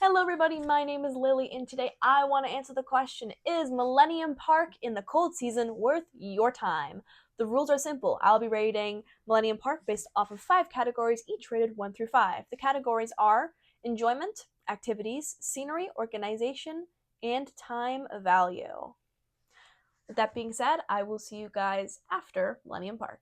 Hello everybody, my name is Lily and today I want to answer the question, is Millennium Park in the cold season worth your time? The rules are simple. I'll be rating Millennium Park based off of 5 categories, each rated 1 through 5. The categories are enjoyment, activities, scenery, organization, and time value. With that being said, I will see you guys after Millennium Park.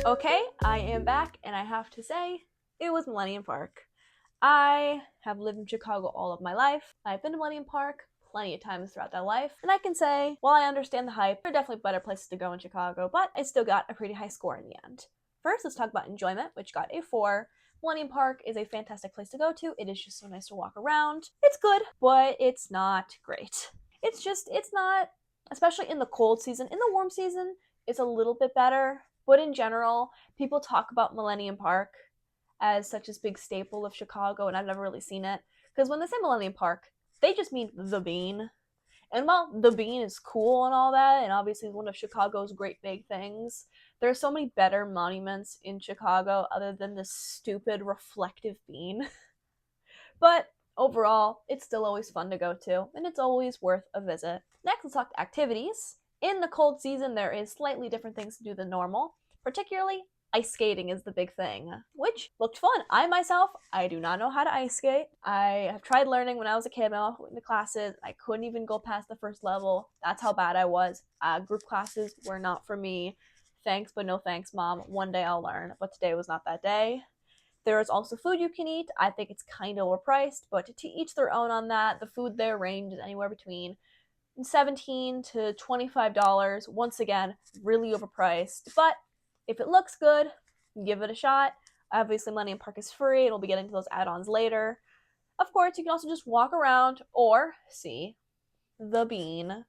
Okay, I am back, and I have to say, it was Millennium Park. I have lived in Chicago all of my life. I've been to Millennium Park plenty of times throughout that life, and I can say, while I understand the hype, there are definitely better places to go in Chicago, but I still got a pretty high score in the end. First, let's talk about enjoyment, which got a 4. Millennium Park is a fantastic place to go to. It is just so nice to walk around. It's good, but it's not great. It's not, especially in the cold season. In the warm season, it's a little bit better. But in general, people talk about Millennium Park as such a big staple of Chicago, and I've never really seen it. Because when they say Millennium Park, they just mean the Bean. And while the Bean is cool and all that, and obviously one of Chicago's great big things, there are so many better monuments in Chicago other than this stupid reflective bean. But overall, it's still always fun to go to, and it's always worth a visit. Next, let's talk activities. In the cold season, there is slightly different things to do than normal. Particularly, ice skating is the big thing, which looked fun. I do not know how to ice skate. I have tried learning when I was a kid. I went into classes. I couldn't even go past the first level. That's how bad I was. Group classes were not for me. Thanks, but no thanks, Mom. One day I'll learn, but today was not that day. There is also food you can eat. I think it's kind of overpriced, but to each their own on that. The food there ranges anywhere between $17 to $25. Once again, really overpriced. But if it looks good, give it a shot. Obviously, Millennium Park is free, and we'll be getting to those add-ons later. Of course, you can also just walk around or see the Bean,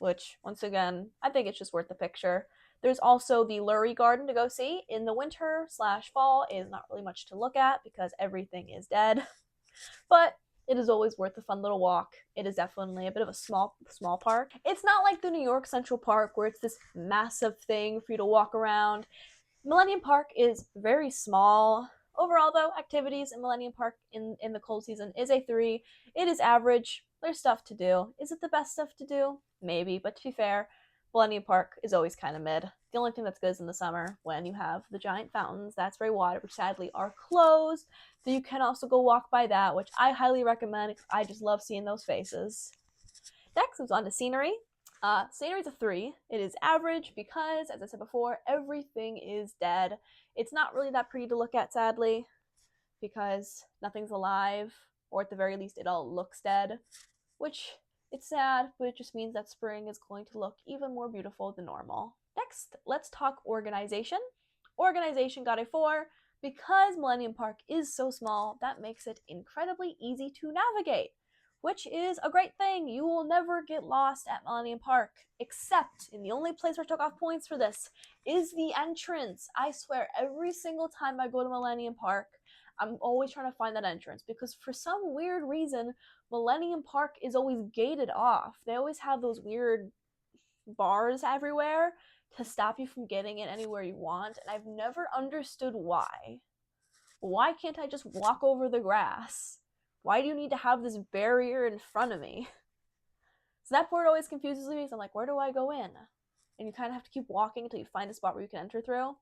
which, once again, I think it's just worth the picture. There's also the Lurie Garden to go see. In the winter/fall, it is not really much to look at because everything is dead. But it is always worth a fun little walk. It is definitely a bit of a small park. It's not like the New York Central Park where it's this massive thing for you to walk around. Millennium Park is very small. Overall, though, activities in Millennium Park in the cold season is a 3. It is average. There's stuff to do. Is it the best stuff to do? Maybe, but to be fair, Millennium Park is always kind of mid. The only thing that's good is in the summer when you have the giant fountains that spray water, which sadly are closed. So you can also go walk by that, which I highly recommend because I just love seeing those faces. Next moves on to scenery. Scenery is a 3. It is average because, as I said before, everything is dead. It's not really that pretty to look at, sadly, because nothing's alive, or at the very least, it all looks dead, which it's sad, but it just means that spring is going to look even more beautiful than normal. Next, let's talk organization. Organization got a 4. Because Millennium Park is so small, that makes it incredibly easy to navigate, which is a great thing. You will never get lost at Millennium Park, except in the only place where I took off points for this is the entrance. I swear, every single time I go to Millennium Park, I'm always trying to find that entrance because for some weird reason, Millennium Park is always gated off. They always have those weird bars everywhere to stop you from getting it anywhere you want, and I've never understood why. Why can't I just walk over the grass? Why do you need to have this barrier in front of me? So that part always confuses me because I'm like, where do I go in? And you kind of have to keep walking until you find a spot where you can enter through.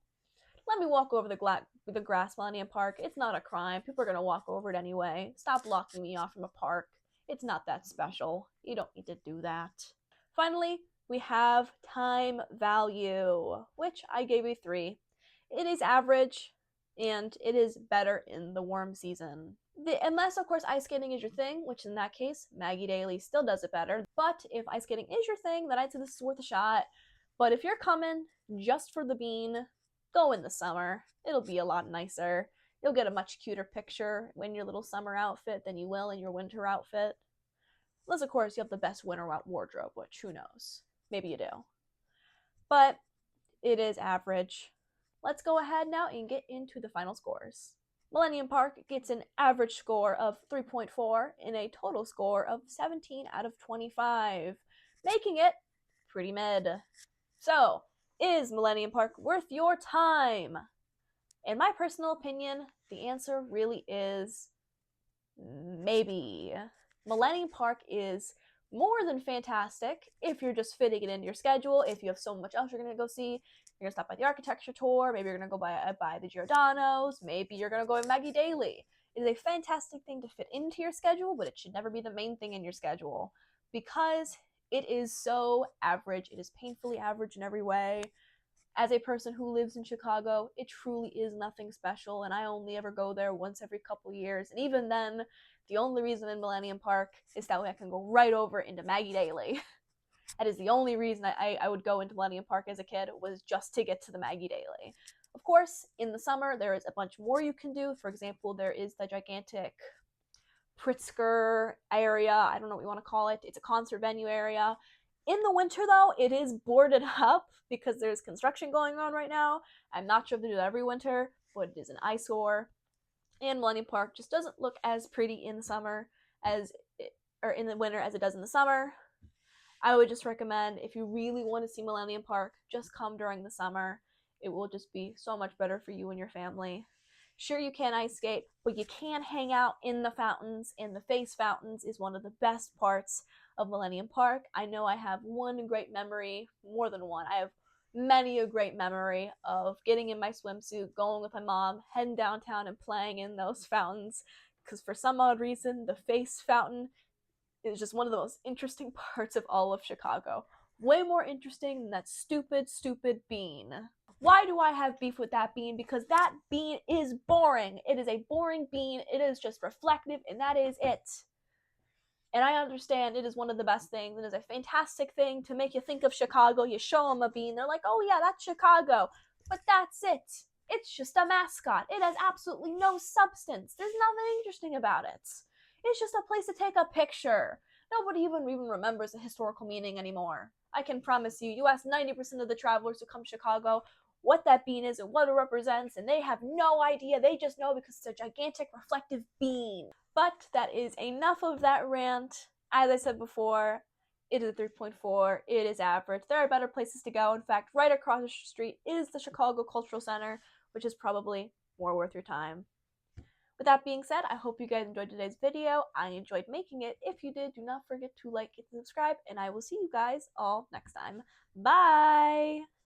Let me walk over the grass, Millennium Park. It's not a crime. People are going to walk over it anyway. Stop blocking me off from a park. It's not that special. You don't need to do that. Finally, we have time value, which I gave a 3. It is average, and it is better in the warm season. Unless, of course, ice skating is your thing, which in that case, Maggie Daly still does it better. But if ice skating is your thing, then I'd say this is worth a shot. But if you're coming just for the Bean, go in the summer. It'll be a lot nicer. You'll get a much cuter picture in your little summer outfit than you will in your winter outfit. Unless, of course, you have the best winter wardrobe, which who knows? Maybe you do. But it is average. Let's go ahead now and get into the final scores. Millennium Park gets an average score of 3.4 and a total score of 17 out of 25, making it pretty mid. So, is Millennium Park worth your time? In my personal opinion, the answer really is maybe. Millennium Park is more than fantastic if you're just fitting it into your schedule, if you have so much else you're going to go see. You're going to stop by the architecture tour, maybe you're going to go by the Giordano's, maybe you're going to go to Maggie Daly. It is a fantastic thing to fit into your schedule, but it should never be the main thing in your schedule because it is so average. It is painfully average in every way. As a person who lives in Chicago, it truly is nothing special, and I only ever go there once every couple years. And even then, the only reason in Millennium Park is that way I can go right over into Maggie Daly. That is the only reason I would go into Millennium Park as a kid, was just to get to the Maggie Daly. Of course, in the summer, there is a bunch more you can do. For example, there is the gigantic Pritzker area. I don't know what you want to call it. It's a concert venue area. In the winter, though, it is boarded up because there's construction going on right now. I'm not sure if they do that every winter, but it is an eyesore. And Millennium Park just doesn't look as pretty in the summer or in the winter as it does in the summer. I would just recommend, if you really want to see Millennium Park, just come during the summer. It will just be so much better for you and your family. Sure, you can ice skate, but you can hang out in the fountains, and the face fountains is one of the best parts of Millennium Park. I know I have one great memory, more than one. I have many a great memory of getting in my swimsuit, going with my mom, heading downtown and playing in those fountains, because for some odd reason, the face fountain is just one of the most interesting parts of all of Chicago. Way more interesting than that stupid bean. Why do I have beef with that bean? Because that bean is boring. It is a boring bean. It is just reflective, and that is it. And I understand it is one of the best things. It is a fantastic thing to make you think of Chicago. You show them a bean, they're like, oh yeah, that's Chicago. But that's it. It's just a mascot. It has absolutely no substance. There's nothing interesting about it. It's just a place to take a picture. Nobody even remembers the historical meaning anymore. I can promise you, you ask 90% of the travelers who come to Chicago what that bean is and what it represents, and they have no idea. They just know because it's a gigantic reflective bean. But that is enough of that rant. As I said before, it is a 3.4. It is average. There are better places to go. In fact, right across the street is the Chicago Cultural Center, which is probably more worth your time. With that being said, I hope you guys enjoyed today's video. I enjoyed making it. If you did, do not forget to like and subscribe, and I will see you guys all next time. Bye!